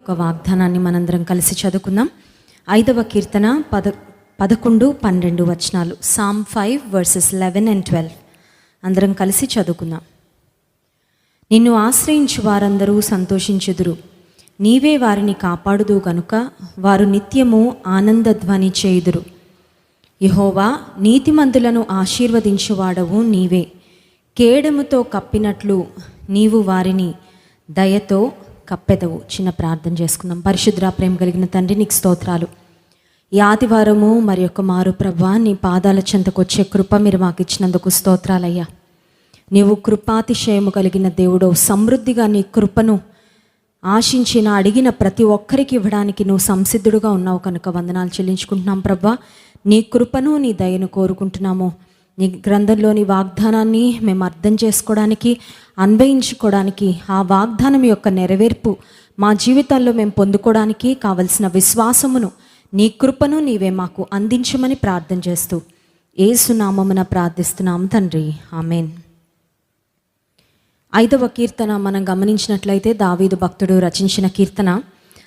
ఒక వాగ్దానాన్ని మనందరం కలిసి చదువుకుందాం. 5వ కీర్తన 11, 12 వచనాలు. Psalm 5 verses 11 and 12 అందరం కలిసి చదువుకుందాం. నిన్ను ఆశ్రయించు వారందరూ సంతోషించుదురు, నీవే వారిని కాపాడుదు గనుక వారు నిత్యము ఆనందధ్వని చేయుదురు. యెహోవా, నీతిమంతులను ఆశీర్వదించువాడవు నీవే. కేడముతో కప్పినట్లు నీవు వారిని దయతో కప్పెదవు. చిన్న ప్రార్థన చేసుకుందాం. పరిశుద్ధ ప్రేమ కలిగిన తండ్రి, నీకు స్తోత్రాలు. ఈ ఆదివారము మరి యొక్క మారు ప్రభా, నీ పాదాల చెంతకు వచ్చే కృప మీరు మాకు ఇచ్చినందుకు స్తోత్రాలయ్యా. నీవు కృపాతిశయము కలిగిన దేవుడు, సమృద్ధిగా నీ కృపను ఆశించిన అడిగిన ప్రతి ఒక్కరికి ఇవ్వడానికి నువ్వు సంసిద్ధుడుగా ఉన్నావు కనుక వందనాలు చెల్లించుకుంటున్నాం ప్రభా. నీ కృపను నీ దయను కోరుకుంటున్నాము. నీ గ్రంథంలోని వాగ్దానాన్ని మేము అర్థం చేసుకోవడానికి, అన్వయించుకోవడానికి, ఆ వాగ్దానం యొక్క నెరవేర్పు మా జీవితాల్లో మేము పొందుకోవడానికి కావలసిన విశ్వాసమును, నీ కృపను నీవే మాకు అందించమని ప్రార్థన చేస్తూ యేసు నామమున ప్రార్థిస్తున్నాం తండ్రి, ఆమేన్. 5వ కీర్తన మనం గమనించినట్లయితే దావీదు భక్తుడు రచించిన కీర్తన.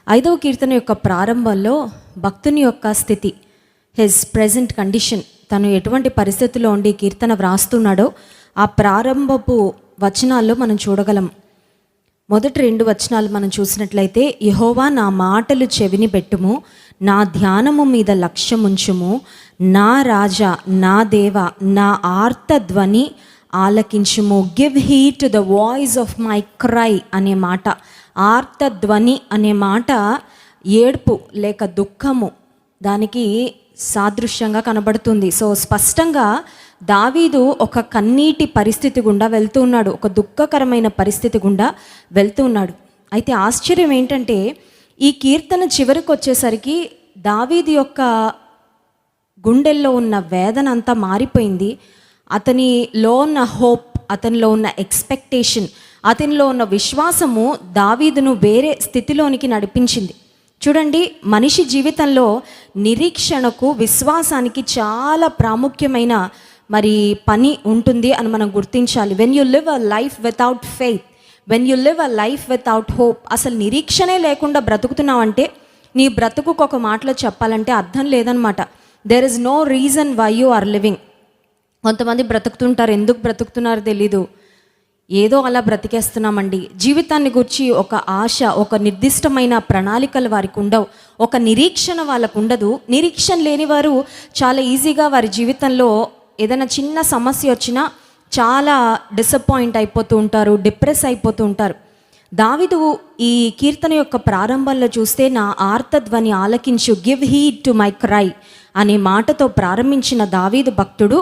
5వ కీర్తన యొక్క ప్రారంభంలో భక్తుని యొక్క స్థితి, హిజ్ ప్రెజెంట్ కండిషన్, తను ఎటువంటి పరిస్థితుల్లో ఉండి కీర్తన వ్రాస్తున్నాడో ఆ ప్రారంభపు వచనాల్లో మనం చూడగలం. మొదటి 2 వచనాలు మనం చూసినట్లయితే, యెహోవా నా మాటలు చెవిని పెట్టుము, నా ధ్యానము మీద లక్ష్యముంచుము, నా రాజా నా దేవ నా ఆర్తధ్వని ఆలకించుము. Give heed to the voice of my cry అనే మాట, ఆర్తధ్వని అనే మాట ఏడ్పు లేక దుఃఖము దానికి సాదృశ్యంగా కనబడుతుంది. సో స్పష్టంగా దావీదు ఒక కన్నీటి పరిస్థితి గుండా వెళ్తూ ఉన్నాడు, ఒక దుఃఖకరమైన పరిస్థితి గుండా వెళ్తూ ఉన్నాడు. అయితే ఆశ్చర్యం ఏంటంటే, ఈ కీర్తన చివరికి వచ్చేసరికి దావీదు యొక్క గుండెల్లో ఉన్న వేదన అంతా మారిపోయింది. అతనిలో ఉన్న హోప్, అతనిలో ఉన్న ఎక్స్పెక్టేషన్, అతనిలో ఉన్న విశ్వాసము దావీదును వేరే స్థితిలోనికి నడిపించింది. చూడండి, మనిషి జీవితంలో నిరీక్షణకు, విశ్వాసానికి చాలా ప్రాముఖ్యమైన మరి పని ఉంటుంది అని మనం గుర్తించాలి. When you live a life without faith, when you live a life without hope, అసలు నిరీక్షణే లేకుండా బ్రతుకుతున్నావంటే నీ బ్రతుకుకు ఒక మాటలో చెప్పాలంటే అర్థం లేదనమాట. There is no reason why you are living. కొంతమంది బ్రతుకుతుంటారు, ఎందుకు బ్రతుకుతున్నారో తెలీదు, ఏదో అలా బ్రతికేస్తున్నామండి. జీవితాన్ని గురించి ఒక ఆశ, ఒక నిర్దిష్టమైన ప్రణాళికలు వారికి ఉండవు, ఒక నిరీక్షణ వాళ్ళకు ఉండదు. నిరీక్షణ లేని వారు చాలా ఈజీగా వారి జీవితంలో ఏదైనా చిన్న సమస్య వచ్చినా చాలా డిసప్పాయింట్ అయిపోతూ ఉంటారు, డిప్రెస్ అయిపోతూ ఉంటారు. దావీదు ఈ కీర్తన యొక్క ప్రారంభంలో చూస్తే, నా ఆర్తధ్వని ఆలకించు, give heed to my cry అనే మాటతో ప్రారంభించిన దావీదు భక్తుడు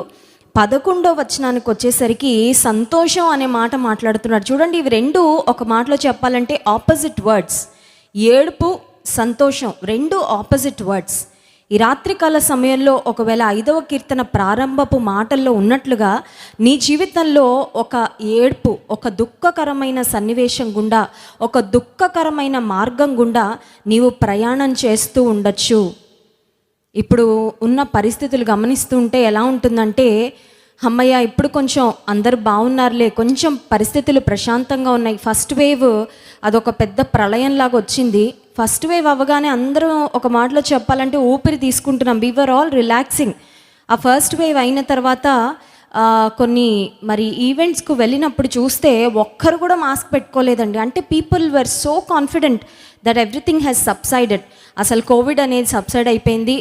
11వ వచనానికి వచ్చేసరికి సంతోషం అనే మాట మాట్లాడుతున్నాడు. చూడండి, ఇవి రెండు ఒక మాటలో చెప్పాలంటే ఆపోజిట్ వర్డ్స్. ఏడుపు, సంతోషం రెండు ఆపోజిట్ వర్డ్స్. ఈ రాత్రికాల సమయంలో ఒకవేళ 5వ కీర్తన ప్రారంభపు మాటల్లో ఉన్నట్లుగా నీ జీవితంలో ఒక ఏడుపు, ఒక దుఃఖకరమైన సన్నివేశం గుండా, ఒక దుఃఖకరమైన మార్గం గుండా నీవు ప్రయాణం చేస్తూ ఉండొచ్చు. ఇప్పుడు ఉన్న పరిస్థితులు గమనిస్తూ ఉంటే ఎలా ఉంటుందంటే, అమ్మయ్య ఇప్పుడు కొంచెం అందరు బాగున్నారులే, కొంచెం పరిస్థితులు ప్రశాంతంగా ఉన్నాయి. ఫస్ట్ వేవ్ అదొక పెద్ద ప్రళయంలాగా వచ్చింది. ఫస్ట్ వేవ్ అవ్వగానే అందరం ఒక మాటలో చెప్పాలంటే ఊపిరి తీసుకుంటున్నాం. వి వర్ ఆల్ రిలాక్సింగ్. ఆ ఫస్ట్ వేవ్ అయిన తర్వాత కొన్ని మరి ఈవెంట్స్కు వెళ్ళినప్పుడు చూస్తే ఒక్కరు కూడా మాస్క్ పెట్టుకోలేదండి. అంటే people were so confident that everything has subsided. అసలు కోవిడ్ అనేది సబ్సైడ్ అయిపోయింది,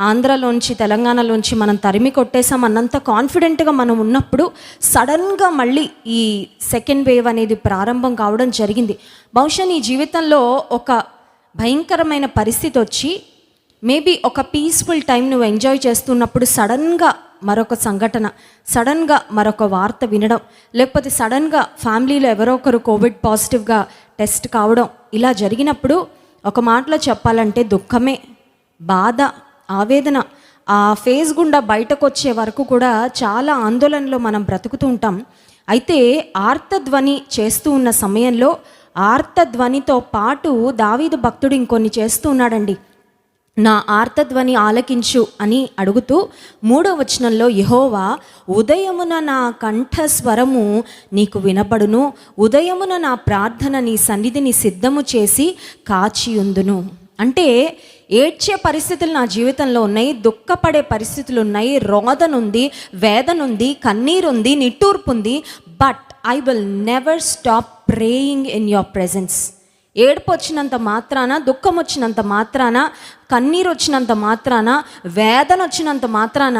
ఆంధ్రాలోంచి తెలంగాణలోంచి మనం తరిమి కొట్టేసాం అన్నంత కాన్ఫిడెంట్గా మనం ఉన్నప్పుడు సడన్గా మళ్ళీ ఈ సెకండ్ వేవ్ అనేది ప్రారంభం కావడం జరిగింది. బహుశా నీ జీవితంలో ఒక భయంకరమైన పరిస్థితి వచ్చి, మేబీ ఒక పీస్ఫుల్ టైం నువ్వు ఎంజాయ్ చేస్తున్నప్పుడు సడన్గా మరొక సంఘటన, సడన్గా మరొక వార్త వినడం, లేకపోతే సడన్గా ఫ్యామిలీలో ఎవరో ఒకరు కోవిడ్ పాజిటివ్గా టెస్ట్ కావడం, ఇలా జరిగినప్పుడు ఒక మాటలో చెప్పాలంటే దుఃఖమే, బాధ, ఆవేదన, ఆ ఫేజ్ గుండా బయటకు వచ్చే వరకు కూడా చాలా ఆందోళనలో మనం బ్రతుకుతూ ఉంటాం. అయితే ఆర్తధ్వని చేస్తూ ఉన్న సమయంలో ఆర్తధ్వనితో పాటు దావీదు భక్తుడు ఇంకొన్ని చేస్తూ ఉన్నాడండి. నా ఆర్తధ్వని ఆలకించు అని అడుగుతూ 3వ వచనంలో యెహోవా ఉదయమున నా కంఠస్వరము నీకు వినపడును, ఉదయమున నా ప్రార్థన నీ సన్నిధిని సిద్ధము చేసి కాచియుందును. అంటే ఏడ్చే పరిస్థితులు నా జీవితంలో ఉన్నాయి, దుఃఖపడే పరిస్థితులు ఉన్నాయి, రోదనుంది, వేదనుంది, కన్నీరుంది, నిట్టూర్పు ఉంది. But I will never stop praying in your presence. ఏడుపు వచ్చినంత మాత్రాన, దుఃఖం వచ్చినంత మాత్రాన, కన్నీరు వచ్చినంత మాత్రాన, వేదన వచ్చినంత మాత్రాన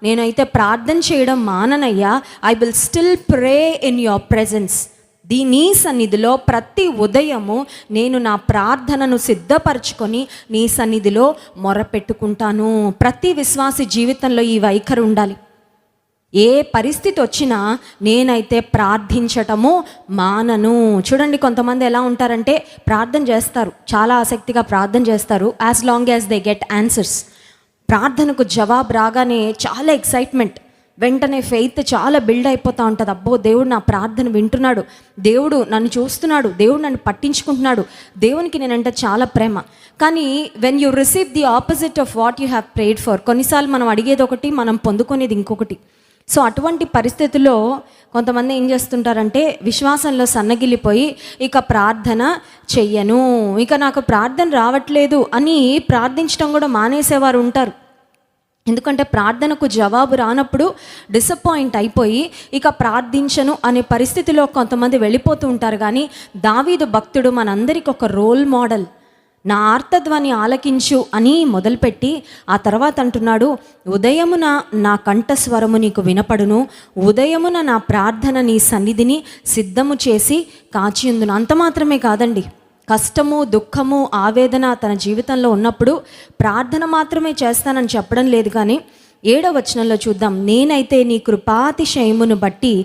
నేనైతే ప్రార్థన చేయడం మాననయ్యా. I will still pray in your presence. నీ సన్నిధిలో ప్రతి ఉదయము నేను నా ప్రార్థనను సిద్ధపరచుకొని నీ సన్నిధిలో మొరపెట్టుకుంటాను. ప్రతి విశ్వాసి జీవితంలో ఈ వైఖరి ఉండాలి. ఏ పరిస్థితి వచ్చినా నేనైతే ప్రార్థించటము మానను. చూడండి, కొంతమంది ఎలా ఉంటారంటే ప్రార్థన చేస్తారు, చాలా ఆసక్తిగా ప్రార్థన చేస్తారు, as long as they get answers. ప్రార్థనకు జవాబు రాగానే చాలా ఎక్సైట్మెంట్, వెంటనే ఫెయిత్ చాలా బిల్డ్ అయిపోతూ ఉంటుంది. అబ్బో, దేవుడు నా ప్రార్థన వింటున్నాడు, దేవుడు నన్ను చూస్తున్నాడు, దేవుడు నన్ను పట్టించుకుంటున్నాడు, దేవునికి నేనంటే చాలా ప్రేమ. కానీ when you receive the opposite of what you have prayed for, కొన్నిసార్లు మనం అడిగేది ఒకటి, మనం పొందుకునేది ఇంకొకటి. సో అటువంటి పరిస్థితుల్లో కొంతమంది ఏం చేస్తుంటారంటే విశ్వాసంలో సన్నగిల్లిపోయి ఇక ప్రార్థన చెయ్యను, ఇక నాకు ప్రార్థన రావట్లేదు అని ప్రార్థించడం కూడా మానేసేవారు ఉంటారు. ఎందుకంటే ప్రార్థనకు జవాబు రానప్పుడు డిసప్పాయింట్ అయిపోయి ఇక ప్రార్థించను అనే పరిస్థితిలో కొంతమంది వెళ్ళిపోతూ ఉంటారు. కానీ దావీదు భక్తుడు మనందరికి ఒక రోల్ మోడల్. నా ఆర్తధ్వని ఆలకించు అని మొదలుపెట్టి ఆ తర్వాత అంటున్నాడు, ఉదయమున నా కంఠస్వరము నీకు వినపడును, ఉదయమున నా ప్రార్థన నీ సన్నిధిని సిద్ధము చేసి కాచియుందును. అంత మాత్రమే కాదండి, కష్టము, దుఃఖము, ఆవేదన తన జీవితంలో ఉన్నప్పుడు ప్రార్థన మాత్రమే చేస్తానని చెప్పడం లేదు. కానీ 7వ వచనంలో చూద్దాం, నేనైతే నీ కృపాతిశయమును బట్టి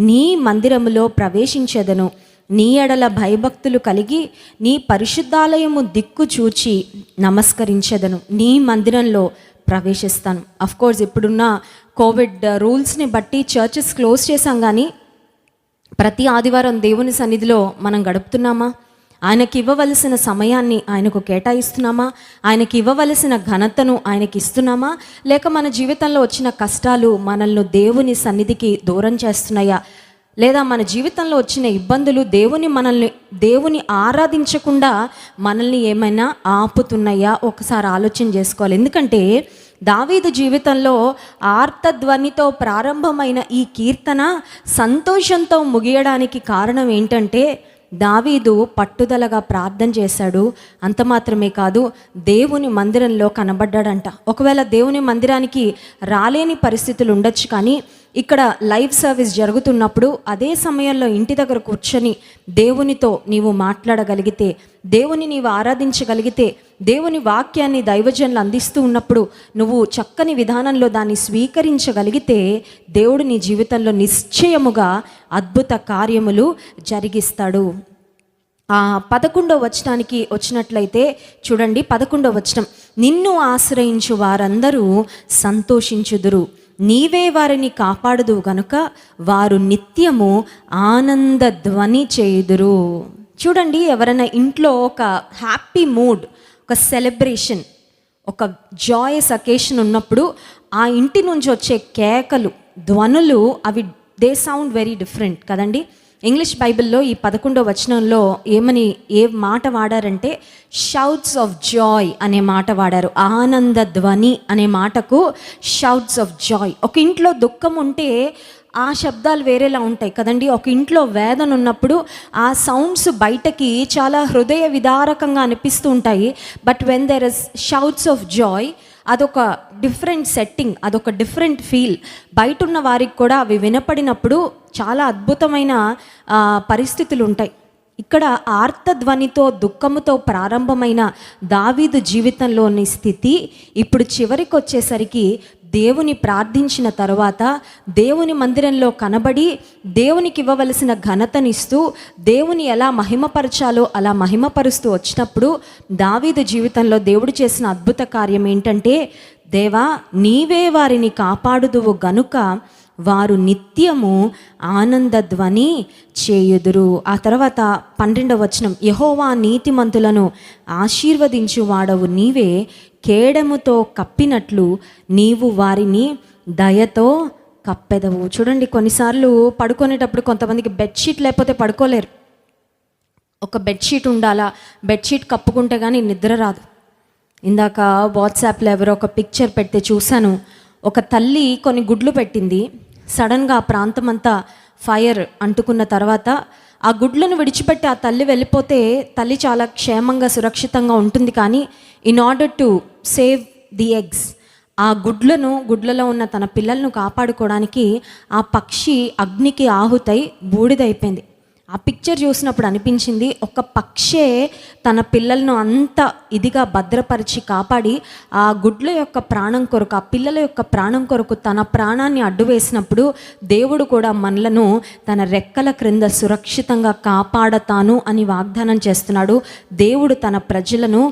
నీ మందిరములో ప్రవేశించెదను, నీ ఎడల భయభక్తులు కలిగి నీ పరిశుద్ధాలయము దిక్కు చూచి నమస్కరించెదను, నీ మందిరంలో ప్రవేశిస్తాను. అఫ్కోర్స్ ఇప్పుడున్న కోవిడ్ రూల్స్ని బట్టి చర్చెస్ క్లోజ్ చేశాం. కానీ ప్రతి ఆదివారం దేవుని సన్నిధిలో మనం గడుపుతున్నామా? ఆయనకి ఇవ్వవలసిన సమయాన్ని ఆయనకు కేటాయిస్తున్నామా? ఆయనకి ఇవ్వవలసిన ఘనతను ఆయనకి ఇస్తున్నామా? లేక మన జీవితంలో వచ్చిన కష్టాలు మనల్ని దేవుని సన్నిధికి దూరం చేస్తున్నాయా? లేదా మన జీవితంలో వచ్చిన ఇబ్బందులు దేవుని ఆరాధించకుండా మనల్ని ఏమైనా ఆపుతున్నాయా? ఒకసారి ఆలోచన చేసుకోవాలి. ఎందుకంటే దావీదు జీవితంలో ఆర్తధ్వనితో ప్రారంభమైన ఈ కీర్తన సంతోషంతో ముగియడానికి కారణం ఏంటంటే దావీదు పట్టుదలగా ప్రార్థన చేశాడు. అంత మాత్రమే కాదు, దేవుని మందిరంలో కనబడ్డాడంట. ఒకవేళ దేవుని మందిరానికి రాలేని పరిస్థితులు ఉండొచ్చు, కానీ ఇక్కడ లైవ్ సర్వీస్ జరుగుతున్నప్పుడు అదే సమయంలో ఇంటి దగ్గర కూర్చొని దేవునితో నీవు మాట్లాడగలిగితే, దేవుని నీవు ఆరాధించగలిగితే, దేవుని వాక్యాన్ని దైవజనులు అందిస్తూ ఉన్నప్పుడు నువ్వు చక్కని విధానంలో దాన్ని స్వీకరించగలిగితే దేవుడు నీ జీవితంలో నిశ్చయముగా అద్భుత కార్యములు జరిగిస్తాడు. 11వ వచనానికి వచ్చినట్లయితే చూడండి, 11వ వచనం, నిన్ను ఆశ్రయించు వారందరూ సంతోషించుదురు, నీవే వారిని కాపాడుదు గనుక వారు నిత్యము ఆనంద ధ్వని చేయుదురు. చూడండి, ఎవరైనా ఇంట్లో ఒక హ్యాపీ మూడ్, ఒక సెలబ్రేషన్, ఒక జాయస్ అకేషన్ ఉన్నప్పుడు ఆ ఇంటి నుంచి వచ్చే కేకలు, ధ్వనులు, అవి దే సౌండ్ వెరీ డిఫరెంట్ కదండి. ఇంగ్లీష్ బైబిల్లో ఈ 11వ వచనంలో ఏ మాట వాడారంటే షౌట్స్ ఆఫ్ జాయ్ అనే మాట వాడారు. ఆనంద ధ్వని అనే మాటకు షౌట్స్ ఆఫ్ జాయ్. ఒక ఇంట్లో దుఃఖం ఉంటే ఆ శబ్దాలు వేరేలా ఉంటాయి కదండి. ఒక ఇంట్లో వేదన ఉన్నప్పుడు ఆ సౌండ్స్ బయటకి చాలా హృదయ విదారకంగా అనిపిస్తూ ఉంటాయి. But when there is shouts of Joy, అదొక డిఫరెంట్ సెట్టింగ్, అదొక డిఫరెంట్ ఫీల్. బయట ఉన్న వారికి కూడా అవి వినపడినప్పుడు చాలా అద్భుతమైన పరిస్థితులు ఉంటాయి. ఇక్కడ ఆర్తధ్వనితో దుఃఖముతో ప్రారంభమైన దావీదు జీవితంలోని స్థితి ఇప్పుడు చివరికి వచ్చేసరికి దేవుని ప్రార్థించిన తర్వాత దేవుని మందిరంలో కనబడి దేవునికి ఇవ్వవలసిన ఘనతనిస్తూ దేవుని ఎలా మహిమపరచాలో అలా మహిమపరుస్తూ వచ్చినప్పుడు దావీదు జీవితంలో దేవుడు చేసిన అద్భుత కార్యం ఏంటంటే, దేవా నీవే వారిని కాపాడుదువు గనుక వారు నిత్యము ఆనందధ్వని చేయుదురు. ఆ తర్వాత 12వ వచనం, యెహోవా నీతిమంతులను ఆశీర్వదించు వాడవు నీవే, కేడముతో కప్పినట్లు నీవు వారిని దయతో కప్పెదవు. చూడండి, కొన్నిసార్లు పడుకునేటప్పుడు కొంతమందికి బెడ్షీట్ లేకపోతే పడుకోలేరు. ఒక బెడ్షీట్ ఉండాలా, బెడ్షీట్ కప్పుకుంటే కానీ నిద్ర రాదు. ఇందాక వాట్సాప్లో ఎవరో ఒక పిక్చర్ పెడితే చూశాను. ఒక తల్లి కొన్ని గుడ్లు పెట్టింది. సడన్గా ఆ ప్రాంతం అంతా ఫైర్ అంటుకున్న తర్వాత ఆ గుడ్లను విడిచిపెట్టి ఆ తల్లి వెళ్ళిపోతే తల్లి చాలా క్షేమంగా సురక్షితంగా ఉంటుంది. కానీ in order to save the eggs, ఆ గుడ్లలో ఉన్న తన పిల్లలను కాపాడుకోవడానికి ఆ పక్షి అగ్నికి ఆహుతై బూడిదైపోయింది. ఆ పిక్చర్ చూసినప్పుడు అనిపించింది, ఒక పక్షే తన పిల్లలను అంత ఇదిగా భద్రపరిచి కాపాడి ఆ గుడ్ల యొక్క ప్రాణం కొరకు, ఆ పిల్లల యొక్క ప్రాణం కొరకు తన ప్రాణాన్ని అడ్డు వేసినప్పుడు దేవుడు కూడా మనలను తన రెక్కల క్రింద సురక్షితంగా కాపాడతాను అని వాగ్దానం చేస్తున్నాడు. దేవుడు తన ప్రజలను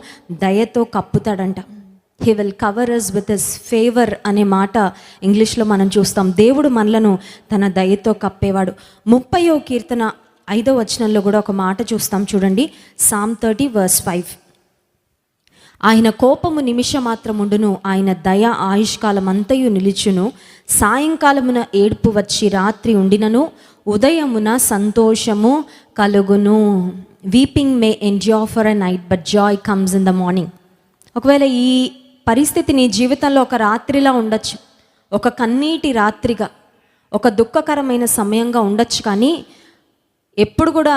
దయతో కప్పుతాడంట. He will cover us with his favor అనే మాట ఇంగ్లీష్లో మనం చూస్తాం. దేవుడు మనలను తన దయతో కప్పేవాడు. 30వ కీర్తన 5వ వచనంలో కూడా ఒక మాట చూస్తాం చూడండి. Psalm 30:5, ఆయన కోపము నిమిషమాత్రముండును, ఆయన దయ ఆయుష్కాలమంతయు నిలుచును. సాయంకాలమున ఏడుపు వచ్చి రాత్రి ఉండినను, ఉదయమున సంతోషము కలుగును. Weeping May endure for a night but Joy comes in the morning. ఒకవేళ ఈ పరిస్థితి నీ జీవితంలో ఒక రాత్రిలా ఉండొచ్చు, ఒక కన్నీటి రాత్రిగా, ఒక దుఃఖకరమైన సమయంగా ఉండొచ్చు. కానీ ఎప్పుడు కూడా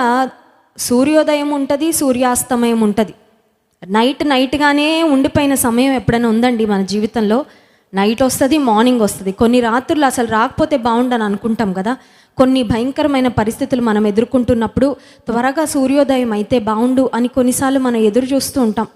సూర్యోదయం ఉంటుంది, సూర్యాస్తమయం ఉంటుంది. నైట్గానే ఉండిపోయిన సమయం ఎప్పుడైనా ఉందండి మన జీవితంలో? నైట్ వస్తుంది, మార్నింగ్ వస్తుంది. కొన్ని రాత్రులు అసలు రాకపోతే బాగుండని అనుకుంటాం కదా. కొన్ని భయంకరమైన పరిస్థితులు మనం ఎదుర్కొంటున్నప్పుడు త్వరగా సూర్యోదయం అయితే బాగుండు అని కొన్నిసార్లు మనం ఎదురు చూస్తూ ఉంటాం.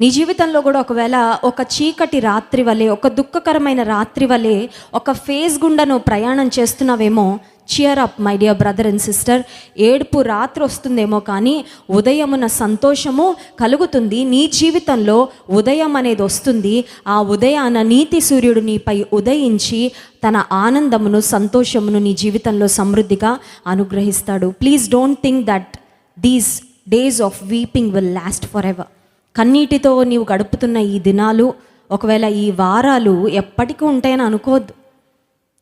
నీ జీవితంలో కూడా ఒకవేళ ఒక చీకటి రాత్రి వలె, ఒక దుఃఖకరమైన రాత్రి వలె ఒక ఫేజ్ గుండా నువ్వు ప్రయాణం చేస్తున్నావేమో, cheer up my dear brother and sister. ఏడుపు రాత్రి వస్తుందేమో కానీ ఉదయమున సంతోషము కలుగుతుంది. నీ జీవితంలో ఉదయం అనేది వస్తుంది. ఆ ఉదయాన నీతి సూర్యుడు నీపై ఉదయించి తన ఆనందమును, సంతోషమును నీ జీవితంలో సమృద్ధిగా అనుగ్రహిస్తాడు. Please don't think that these days of weeping will last for ever. కన్నీటితో నీవు గడుపుతున్న ఈ దినాలు, ఒకవేళ ఈ వారాలు ఎప్పటికీ ఉంటాయని అనుకోవద్దు.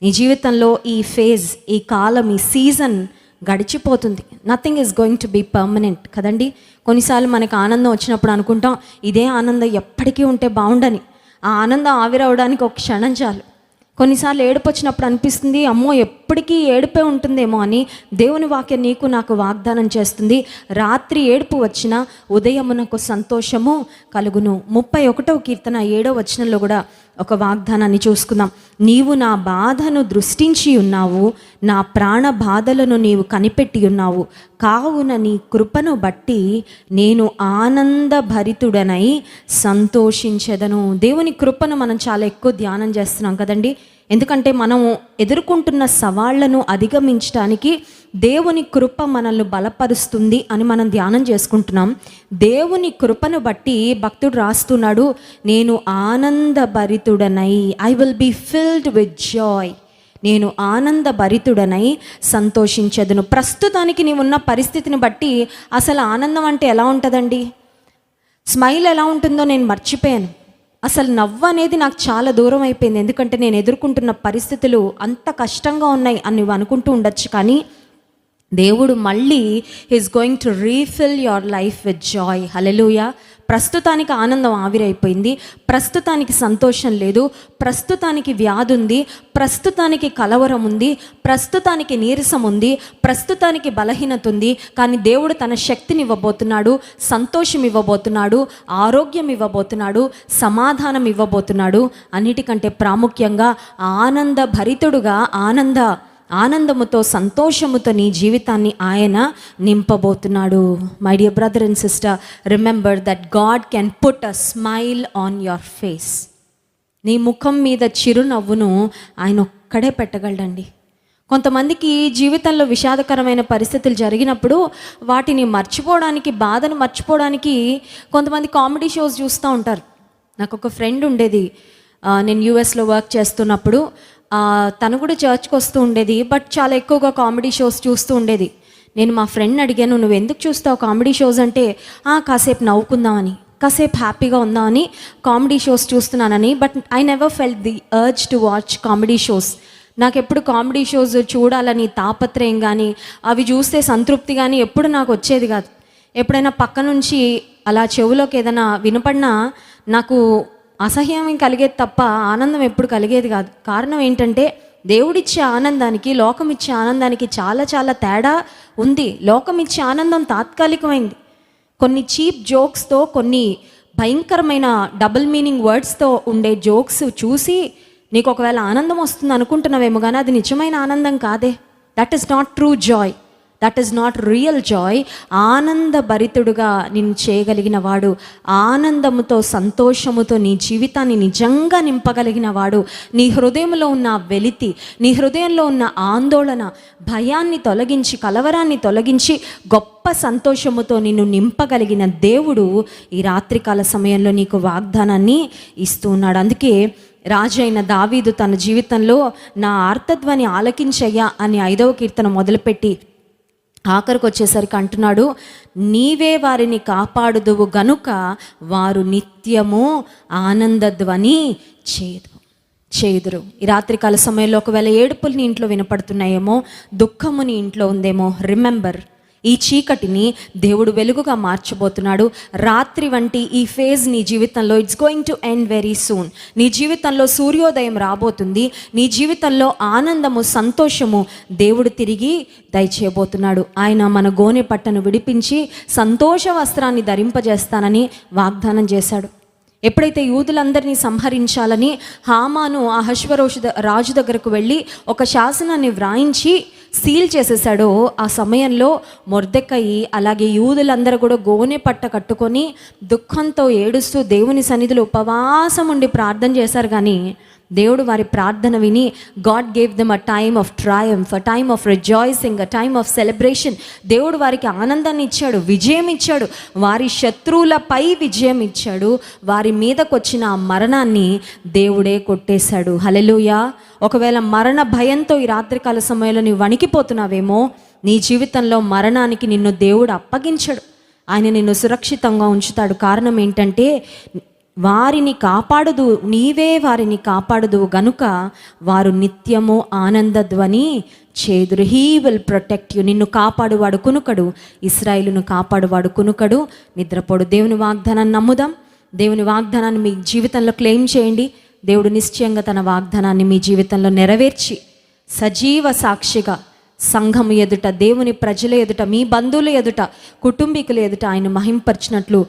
నీ జీవితంలో ఈ ఫేజ్, ఈ కాలం, ఈ సీజన్ గడిచిపోతుంది. Nothing is going to be permanent కదండి. కొన్నిసార్లు మనకు ఆనందం వచ్చినప్పుడు అనుకుంటాం, ఇదే ఆనందం ఎప్పటికీ ఉంటే బాగుండని. ఆ ఆనందం ఆవిరవడానికి ఒక క్షణం చాలు. కొన్నిసార్లు ఏడుపు వచ్చినప్పుడు అనిపిస్తుంది, అమ్మో ఎప్పటికీ ఏడుపే ఉంటుందేమో అని. దేవుని వాక్యం నీకు నాకు వాగ్దానం చేస్తుంది, రాత్రి ఏడుపు వచ్చినా ఉదయమునకు సంతోషము కలుగును. 31వ కీర్తన 7వ వచనంలో కూడా ఒక వాగ్దానాన్ని చూసుకుందాం. నీవు నా బాధను దృష్టించి ఉన్నావు, నా ప్రాణ బాధలను నీవు కనిపెట్టి ఉన్నావు, కావున నీ కృపను బట్టి నేను ఆనందభరితుడనై సంతోషించెదను. దేవుని కృపను మనం చాలా ఎక్కువ ధ్యానం చేస్తున్నాం కదండి. ఎందుకంటే మనం ఎదుర్కొంటున్న సవాళ్లను అధిగమించడానికి దేవుని కృప మనల్ని బలపరుస్తుంది అని మనం ధ్యానం చేసుకుంటున్నాం. దేవుని కృపను బట్టి భక్తుడు రాస్తున్నాడు, నేను ఆనందభరితుడనై, I will be filled with joy, నేను ఆనందభరితుడనై సంతోషించదును. ప్రస్తుతానికి నీవున్న పరిస్థితిని బట్టి అసలు ఆనందం అంటే ఎలా ఉంటుందండి? స్మైల్ ఎలా ఉంటుందో నేను మర్చిపోయాను. అసలు నవ్వు అనేది నాకు చాలా దూరం అయిపోయింది. ఎందుకంటే నేను ఎదుర్కొంటున్న పరిస్థితులు అంత కష్టంగా ఉన్నాయి అని నువ్వు అనుకుంటూ ఉండొచ్చు. కానీ దేవుడు మళ్ళీ is going to refill your life with joy. Hallelujah. ప్రస్తుతానికి ఆనందం ఆవిరైపోయింది, ప్రస్తుతానికి సంతోషం లేదు, ప్రస్తుతానికి వ్యాధి ఉంది, ప్రస్తుతానికి కలవరం ఉంది, ప్రస్తుతానికి నీరసం ఉంది, ప్రస్తుతానికి బలహీనత ఉంది. కానీ దేవుడు తన శక్తిని ఇవ్వబోతున్నాడు, సంతోషం ఇవ్వబోతున్నాడు, ఆరోగ్యం ఇవ్వబోతున్నాడు, సమాధానం ఇవ్వబోతున్నాడు. అన్నిటికంటే ప్రాముఖ్యంగా ఆనందభరితుడుగా ఆనందముతో, సంతోషముతో నీ జీవితాన్ని ఆయన నింపబోతున్నాడు. My dear brother and sister, remember that God can put a smile on your face. నీ ముఖం మీద చిరునవ్వును ఆయన ఒక్కడే పెట్టగలడండి. కొంతమందికి జీవితంలో విషాదకరమైన పరిస్థితులు జరిగినప్పుడు వాటిని మర్చిపోవడానికి, బాధను మర్చిపోవడానికి కొంతమంది కామెడీ షోస్ చూస్తూ ఉంటారు. నాకు ఒక ఫ్రెండ్ ఉండేది, నేను యూఎస్లో వర్క్ చేస్తున్నప్పుడు తను కూడా చర్చ్కి వస్తూ ఉండేది, బట్ చాలా ఎక్కువగా కామెడీ షోస్ చూస్తూ ఉండేది. నేను మా ఫ్రెండ్ అడిగాను, నువ్వు ఎందుకు చూస్తావు కామెడీ షోస్ అంటే, కాసేపు నవ్వుకుందామని, కాసేపు హ్యాపీగా ఉందామని కామెడీ షోస్ చూస్తున్నానని. But I never felt the urge to watch comedy shows. నాకు ఎప్పుడు కామెడీ షోస్ చూడాలని తాపత్రయం కానీ, అవి చూస్తే సంతృప్తి కానీ ఎప్పుడు నాకు వచ్చేది కాదు. ఎప్పుడైనా పక్క నుంచి అలా చెవులోకి ఏదైనా వినపడినా నాకు అసహ్యం కలిగేది తప్ప ఆనందం ఎప్పుడు కలిగేది కాదు. కారణం ఏంటంటే, దేవుడిచ్చే ఆనందానికి లోకం ఇచ్చే ఆనందానికి చాలా చాలా తేడా ఉంది. లోకం ఇచ్చే ఆనందం తాత్కాలికమైంది. కొన్ని చీప్ జోక్స్తో, కొన్ని భయంకరమైన డబుల్ మీనింగ్ వర్డ్స్తో ఉండే జోక్స్ చూసి నీకు ఒకవేళ ఆనందం వస్తుంది అనుకుంటున్నావేమో, కానీ అది నిజమైన ఆనందం కాదే. That is not true joy, that is not real joy. ఆనందభరితుడుగా నిన్ను చేయగలిగిన వాడు, ఆనందముతో సంతోషముతో నీ జీవితాన్ని నిజంగా నింపగలిగిన వాడు, నీ హృదయంలో ఉన్న వెలితి, నీ హృదయంలో ఉన్న ఆందోళన, భయాన్ని తొలగించి, కలవరాన్ని తొలగించి గొప్ప సంతోషముతో నిన్ను నింపగలిగిన దేవుడు ఈ రాత్రికాల సమయంలో నీకు వాగ్దానాన్ని ఇస్తూ ఉన్నాడు. అందుకే రాజైన దావీదు తన జీవితంలో నా ఆర్తధ్వని ఆలకించయ్యా అని 5వ కీర్తన మొదలుపెట్టి ఆఖరికి వచ్చేసరికి అంటున్నాడు, నీవే వారిని కాపాడుదువు గనుక వారు నిత్యము ఆనందధ్వని చేదురు. ఈ రాత్రికాల సమయంలో ఒకవేళ ఏడుపులు నీ ఇంట్లో వినపడుతున్నాయేమో, దుఃఖము నీ ఇంట్లో ఉందేమో, రిమెంబర్, ఈ చీకటిని దేవుడు వెలుగుగా మార్చబోతున్నాడు. రాత్రి వంటి ఈ ఫేజ్ నీ జీవితంలో it's going to end very soon. నీ జీవితంలో సూర్యోదయం రాబోతుంది. నీ జీవితంలో ఆనందము, సంతోషము దేవుడు తిరిగి దయచేయబోతున్నాడు. ఆయన మన గోనె పట్టను విడిపించి సంతోష వస్త్రాన్ని ధరింపజేస్తానని వాగ్దానం చేశాడు. ఎప్పుడైతే యూదులందరినీ సంహరించాలని హామాను అహష్వేరోషు రాజు దగ్గరకు వెళ్ళి ఒక శాసనాన్ని వ్రాయించి సీల్ చేసేసాడో, ఆ సమయంలో మొర్దెకయి అలాగే యూదులందరూ కూడా గోనె పట్ట కట్టుకొని దుఃఖంతో ఏడుస్తూ దేవుని సన్నిధిలో ఉపవాసం ఉండి ప్రార్థన చేశారు. కానీ దేవుడు వారి ప్రార్థన విని God gave them a time of Triumph, a time of rejoicing, a time of celebration. దేవుడు వారికి ఆనందాన్ని ఇచ్చాడు, విజయం ఇచ్చాడు, వారి శత్రువులపై విజయం ఇచ్చాడు. వారి మీదకు వచ్చిన ఆ మరణాన్ని దేవుడే కొట్టేశాడు. హల్లెలూయా. ఒకవేళ మరణ భయంతో ఈ రాత్రికాల సమయంలో నీవు వణికిపోతున్నావేమో, నీ జీవితంలో మరణానికి నిన్ను దేవుడు అప్పగించడు. ఆయన నిన్ను సురక్షితంగా ఉంచుతాడు. కారణం ఏంటంటే, వారిని కాపాడుదు, నీవే వారిని కాపాడుదు గనుక వారు నిత్యము ఆనందధ్వని చేదురు. He will protect you. నిన్ను కాపాడువాడు కునుకడు, ఇశ్రాయేలును కాపాడువాడు కునుకడు, నిద్రపోడు. దేవుని వాగ్దానాన్ని నమ్ముదాం. దేవుని వాగ్దానాన్ని మీ జీవితంలో క్లెయిమ్ చేయండి. దేవుడు నిశ్చయంగా తన వాగ్దానాన్ని మీ జీవితంలో నెరవేర్చి సజీవ సాక్షిగా సంఘము ఎదుట, దేవుని ప్రజల ఎదుట, మీ బంధువుల ఎదుట, కుటుంబీకుల ఎదుట ఆయన మహింపరిచినట్లు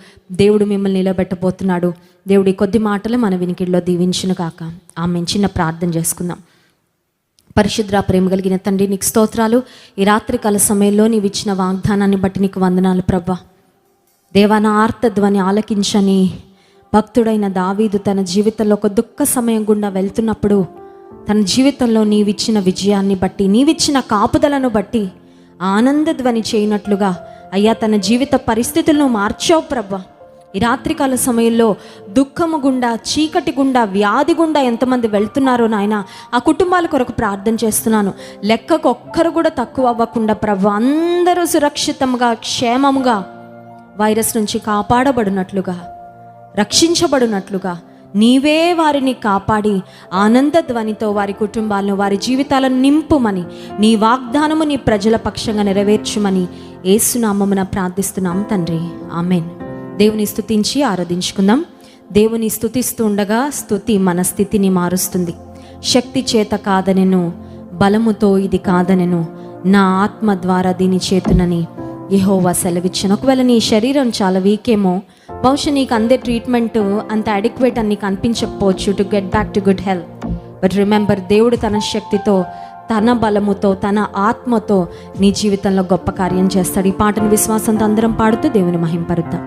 దేవుడు మిమ్మల్ని నిలబెట్టబోతున్నాడు. దేవుడి కొద్ది మాటలు మన వినికిడిలో దీవించును కాక. ఆమె చిన్న ప్రార్థన చేసుకుందాం. పరిశుద్ర ప్రేమ కలిగిన తండ్రి, నీకు స్తోత్రాలు. ఈ రాత్రికాల సమయంలో నీవు ఇచ్చిన వాగ్దానాన్ని బట్టి నీకు వందనాలు ప్రభా. దేవా, నా ఆర్తధ్వని ఆలకించని భక్తుడైన దావీదు తన జీవితంలో ఒక దుఃఖ సమయం గుండా వెళ్తున్నప్పుడు తన జీవితంలో నీవిచ్చిన విజయాన్ని బట్టి, నీవిచ్చిన కాపుదలను బట్టి ఆనందధ్వని చేయనట్లుగా అయ్యా తన జీవిత పరిస్థితులను మార్చావు ప్రభా. ఈ రాత్రికాల సమయంలో దుఃఖము గుండా, చీకటి గుండా, వ్యాధి గుండా ఎంతమంది వెళ్తున్నారో నాయన, ఆ కుటుంబాల కొరకు ప్రార్థన చేస్తున్నాను. లెక్కకు ఒక్కరు కూడా తక్కువ అవ్వకుండా ప్రభా, అందరూ సురక్షితంగా, క్షేమముగా వైరస్ నుంచి కాపాడబడినట్లుగా, రక్షించబడినట్లుగా నీవే వారిని కాపాడి ఆనందధ్వనితో వారి కుటుంబాలను, వారి జీవితాలను నింపుమని, నీ వాగ్దానము నీ ప్రజల పక్షంగా నెరవేర్చుమని యేసునామమున ప్రార్థిస్తున్నాం తండ్రి. ఆమెన్. దేవుని స్తుతించి ఆరాధించుకుందాం. దేవుని స్తుతిస్తూ ఉండగా స్తుతి మన స్థితిని మారుస్తుంది. శక్తి చేత కాదనెను, బలముతో ఇది కాదనెను, నా ఆత్మ ద్వారా దీని చేతునని యెహోవా సెలవిచ్చాను. ఒకవేళ నీ శరీరం చాలా వీకేమో, బహుశా నీకు అందే ట్రీట్మెంట్ అంత అడిక్వేట్ అని నీకు అనిపించకపోవచ్చు to get back to good health. But remember, దేవుడు తన శక్తితో, తన బలముతో, తన ఆత్మతో నీ జీవితంలో గొప్ప కార్యం చేస్తాడు. ఈ పాటను విశ్వాసంతో అందరం పాడుతూ దేవుని మహింపరుద్దాం.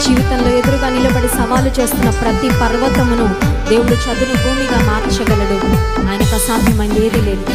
జీవితంలో ఎదురుగా నిలబడి సవాలు చేస్తున్న ప్రతి పర్వతమును దేవుడు చదును భూమిగా మార్చగలడు. ఆయనకు అసాధ్యమైనది ఏది లేదు.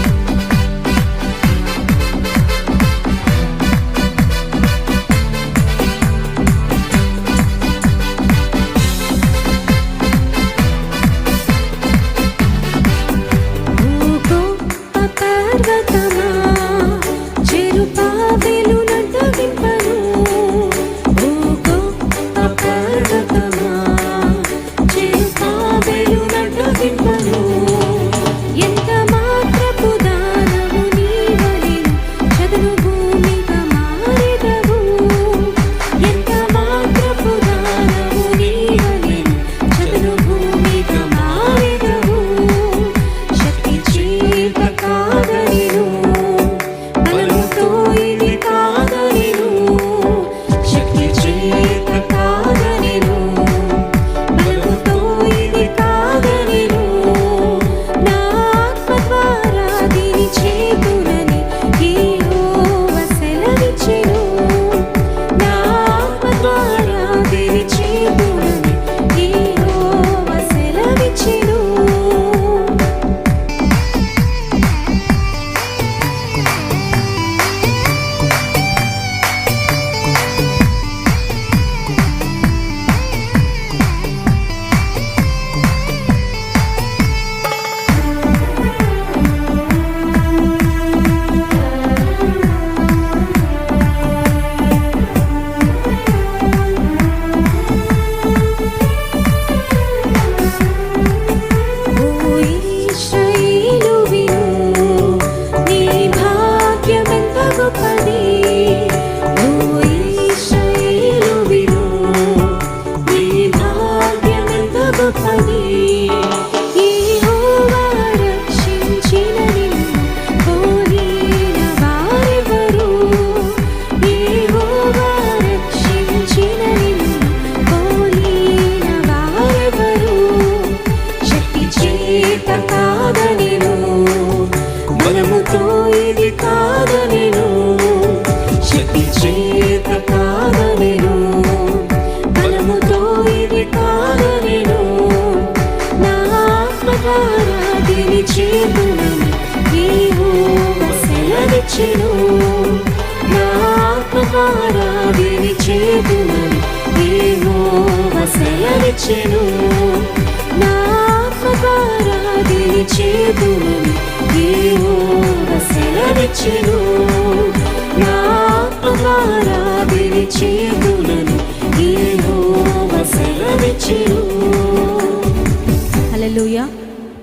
హల్లెలూయా.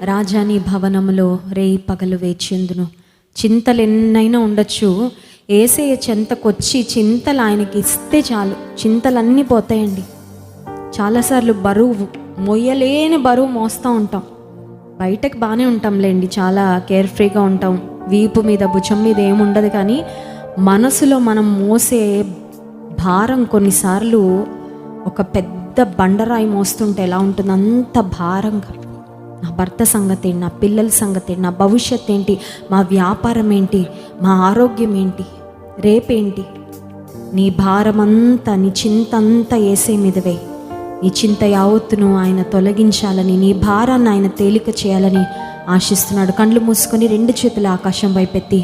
రాజాని భవనములో రేయి పగలు వేచిందును. చింతలు ఎన్నైనా ఉండొచ్చు, యేసయ్య చెంతకొచ్చి చింతలు ఆయనకి ఇస్తే చాలు, చింతలన్నీ పోతాయండి. చాలాసార్లు బరువు మొయ్యలేని బరువు మోస్తూ ఉంటాం. బయటకు బాగానే ఉంటాంలేండి, చాలా కేర్ఫ్రీగా ఉంటాం, వీపు మీద భుజం మీద ఏముండదు. కానీ మనసులో మనం మోసే భారం కొన్నిసార్లు ఒక పెద్ద బండరాయి మోస్తుంటే ఎలా ఉంటుంది, అంత భారంగా. నా భర్త సంగతి ఏంటి, నా పిల్లల సంగతి ఏంటి, నా భవిష్యత్ ఏంటి, మా వ్యాపారం ఏంటి, మా ఆరోగ్యం ఏంటి, రేపేంటి. నీ భారం అంతా, నీ చింత అంతా యేసే మీదవే. నీ చింత యావత్తును ఆయన తొలగించాలని, నీ భారాన్ని ఆయన తేలిక చేయాలని ఆశిస్తున్నాడు. కళ్ళు మూసుకొని రెండు చేతులు ఆకాశం వైపెత్తి,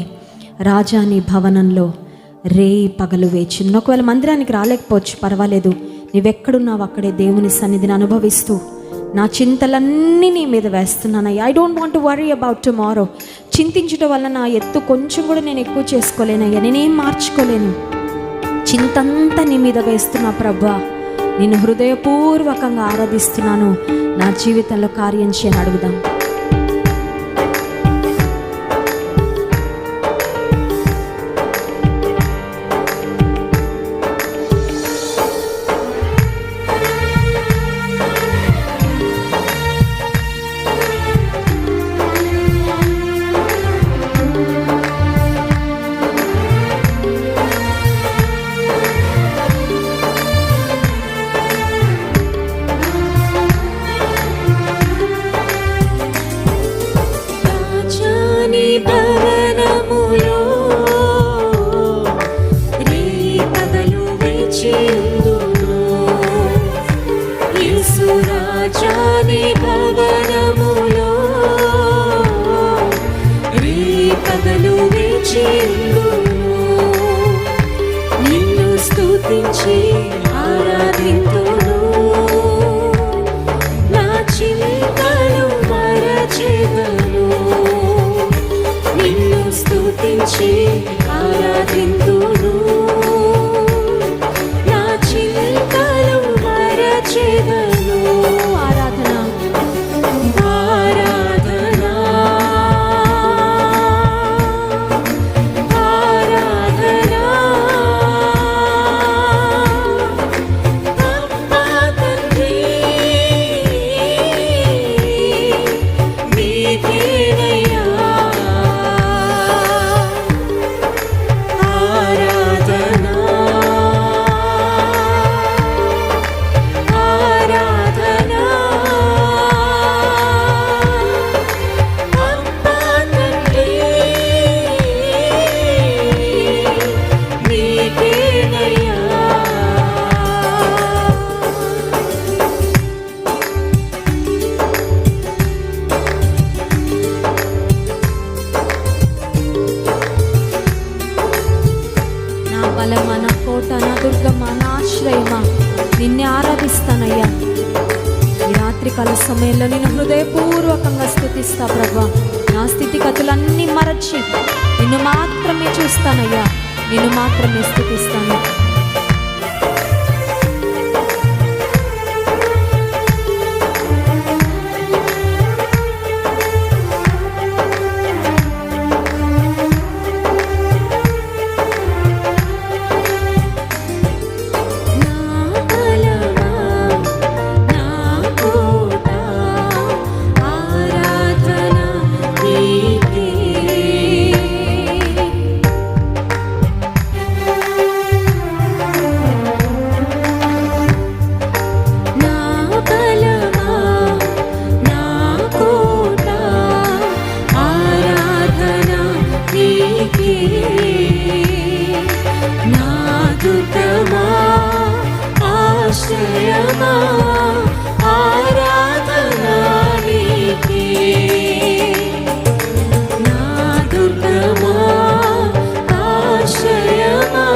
రాజా నీ భవనంలో రేయి పగలు వేచింది. ఒకవేళ మందిరానికి రాలేకపోవచ్చు, పర్వాలేదు, నీవెక్కడున్నావు అక్కడే దేవుని సన్నిధిని అనుభవిస్తూ, నా చింతలన్నీ నీ మీద వేస్తున్నానయ్యా. I don't want to worry about tomorrow. చింతించడం వల్ల నా ఎత్తు కొంచెం కూడా నేను ఎక్కువ చేసుకోలేనయ్యా, నేనేం మార్చుకోలేను. చింతంతా నీ మీద వేస్తున్నా ప్రభువా, నిన్ను హృదయపూర్వకంగా ఆరాధిస్తున్నాను, నా జీవితంలో కార్యం చేయని అడుగుదాం. స్తుతించి ఆరాధింతును, నా చింతలు మరచెదను. నిన్ను స్తుతించి ఆరాధింతును, నా చింతలు మరచెదను. ఆరాధన ఆరాధన ఆరాధన అమ్మా తండ్రి నీకేనయ్యా ఆరాధన ఆరాధన అమ్మా తండ్రి నీకేనయ్యా. నా బలమా, నా కోట, నా దుర్గమా, నా ఆశ్రయమా, నిన్నే ఆరాధిస్తానయ్యా. ఈ రాత్రికాల సమయంలో నేను హృదయపూర్వకంగా స్తుతిస్తా ప్రభా. నా స్థితిగతులన్నీ మరచి నిన్ను మాత్రమే చూస్తానయ్యా, నిన్ను మాత్రమే స్తుతిస్తాను. నా బలమా, నా కోట, ఆరాధన నీకే. నా బలమా, నా కోట, ఆరాధన నీకే. నా దుర్గమా, ఆశ్రయమా, ఆరాధన నీకే. నా దుర్గమా, ఆశ్రయమా,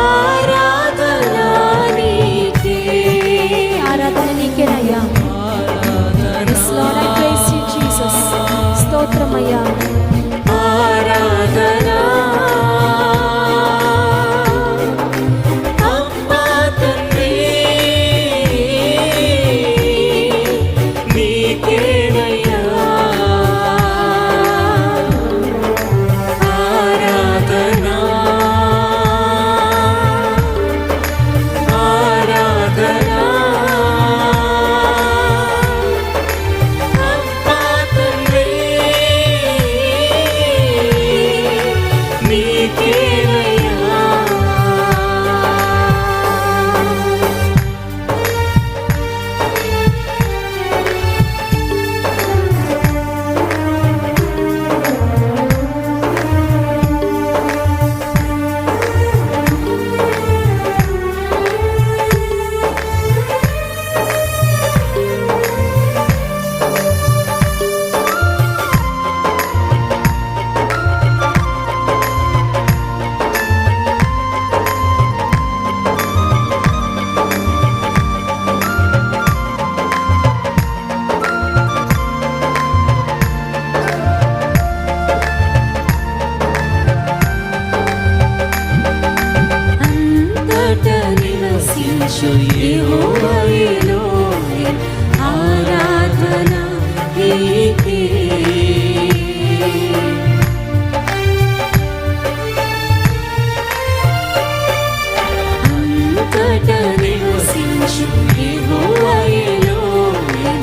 ఆరాధన నీకే. ఆరాధన నీకేనయ్యా. Yes, Lord, I praise you, Jesus. స్తోత్రమయ్యా. ఆరాధన అమ్మా తండ్రి నీకేనయ్యా. ఆరాధన ఆరాధన అమ్మా తండ్రి నీకేనయ్యా. అంతటా నివసించు యెహోవా ఎలోహిం, ఆరాధన నీకే. అంతటా నివసించు యెహోవా ఎలోహిం,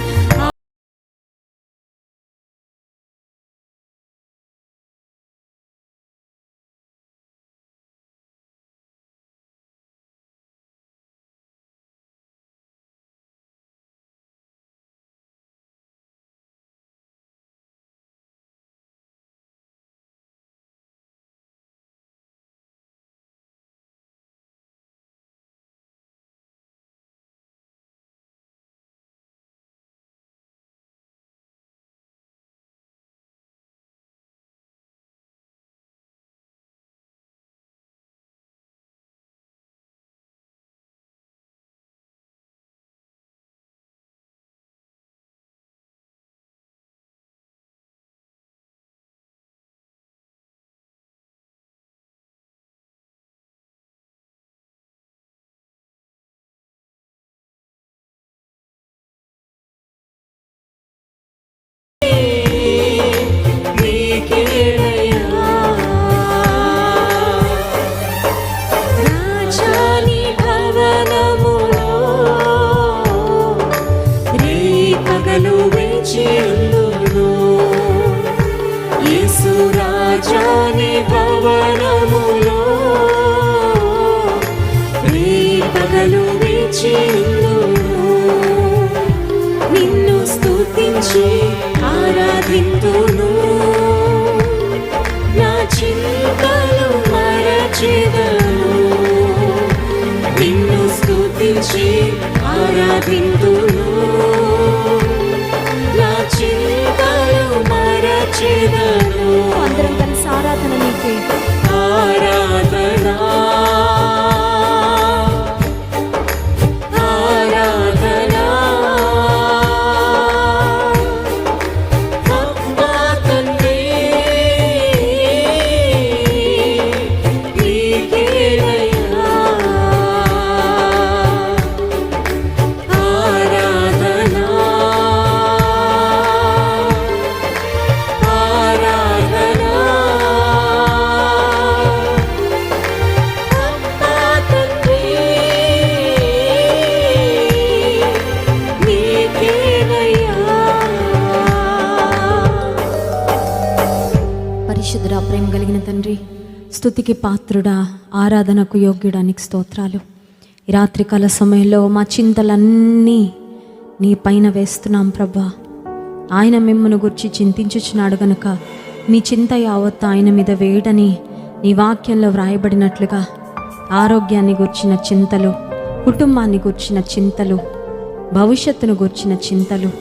ఆరాధింతును, నా చింతలు మరచెదను, నిన్ను స్తుతించి ఆరాధింతును, నా చింతలు మరచెదను. అందరం కలిసి ఆరాధన నీకే. ఆరాధనా ఆరాధనా అమ్మా తండ్రి నీకేనయ్యా. ఆరాధనా ఆరాధనా అమ్మా తండ్రి నీకేనయ్యా. పరిశుద్ధుడా, ప్రేమ కలిగిన తండ్రి, స్తుతికి పాత్రుడా, ఆరాధనకు యోగ్యుడానికి స్తోత్రాలు. ఈ రాత్రికాల సమయంలో మా చింతలన్నీ నీ పైన వేస్తున్నాం ప్రభా. ఆయన మిమ్మల్ని గురించి చింతించుచున్నాడు గనుక మీ చింత యావత్ ఆయన మీద వేయడని నీ వాక్యంలో వ్రాయబడినట్లుగా ఆరోగ్యాన్ని గూర్చిన చింతలు, కుటుంబాన్ని గూర్చిన చింతలు, భవిష్యత్తును గూర్చిన చింతలు,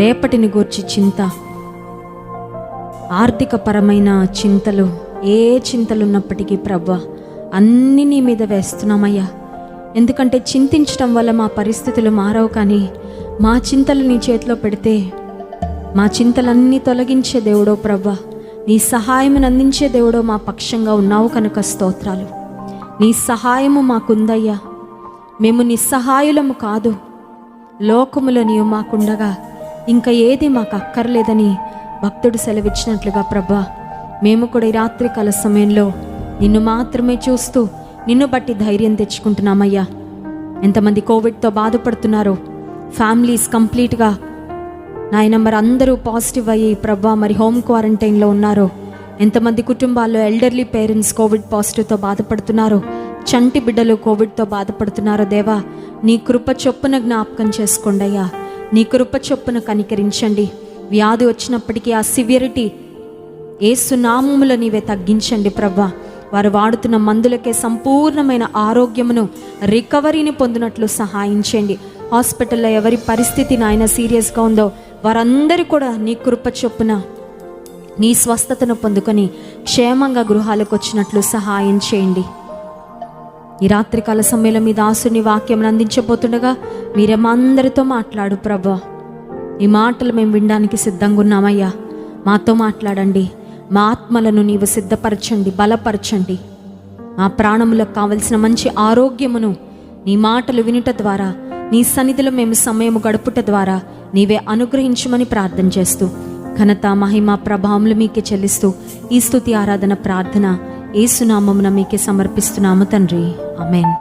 రేపటిని గూర్చి చింత, ఆర్థిక పరమైన చింతలు, ఏ చింతలున్నప్పటికీ ప్రభా అన్నీ నీ మీద వేస్తున్నామయ్యా. ఎందుకంటే చింతించడం వల్ల మా పరిస్థితులు మారవు, కానీ మా చింతలు నీ చేతిలో పెడితే మా చింతలన్నీ తొలగించే దేవుడో ప్రభా, నీ సహాయమును అందించే దేవుడో మా పక్షంగా ఉన్నావు కనుక స్తోత్రాలు. నీ సహాయము మాకుందయ్యా. మేము నిస్సహాయులము కాదు. లోకములో నీవు మాకుండగా ఇంకా ఏది మాకు అక్కర్లేదని భక్తుడు సెలవిచ్చినట్లుగా ప్రభా, మేము కూడా ఈ రాత్రికాల సమయంలో నిన్ను మాత్రమే చూస్తూ నిన్ను బట్టి ధైర్యం తెచ్చుకుంటున్నామయ్యా. ఎంతమంది కోవిడ్తో బాధపడుతున్నారో, ఫ్యామిలీస్ కంప్లీట్గా నాయన మరి అందరూ పాజిటివ్ అయ్యి ప్రభా మరి హోమ్ క్వారంటైన్లో ఉన్నారో, ఎంతమంది కుటుంబాల్లో ఎల్డర్లీ పేరెంట్స్ కోవిడ్ పాజిటివ్తో బాధపడుతున్నారో, చంటి బిడ్డలు కోవిడ్తో బాధపడుతున్నారో దేవా, నీ కృప చొప్పున జ్ఞాపకం చేసుకోండి అయ్యా. నీ కృప చొప్పున కనికరించండి. వ్యాధి వచ్చినప్పటికీ ఆ సివియరిటీ యేసు నామములో నీవే తగ్గించండి ప్రభా. వారు వాడుతున్న మందులకే సంపూర్ణమైన ఆరోగ్యమును, రికవరీని పొందినట్లు సహాయం చేయండి. హాస్పిటల్లో ఎవరి పరిస్థితి నాయన సీరియస్గా ఉందో వారందరూ కూడా నీ కృప చొప్పున నీ స్వస్థతను పొందుకొని క్షేమంగా గృహాలకు వచ్చినట్లు సహాయం చేయండి. ఈ రాత్రికాల సమయంలో మీ దాసుని వాక్యం అందించబోతుండగా మీరే మా అందరితో మాట్లాడు ప్రభా. ఈ మాటలు మేము వినడానికి సిద్ధంగా ఉన్నామయ్యా. మాతో మాట్లాడండి. మా ఆత్మలను నీవు సిద్ధపరచండి, బలపరచండి. మా ప్రాణములకు కావలసిన మంచి ఆరోగ్యమును నీ మాటలు వినుట ద్వారా, నీ సన్నిధిలో మేము సమయము గడుపుట ద్వారా నీవే అనుగ్రహించమని ప్రార్థన చేస్తూ, ఘనత మహిమ ప్రభావములు మీకే చెల్లిస్తూ ఈ స్తుతి ఆరాధన ప్రార్థన యేసు నామమున మీకే సమర్పిస్తున్నాము తండ్రి. ఆమేన్.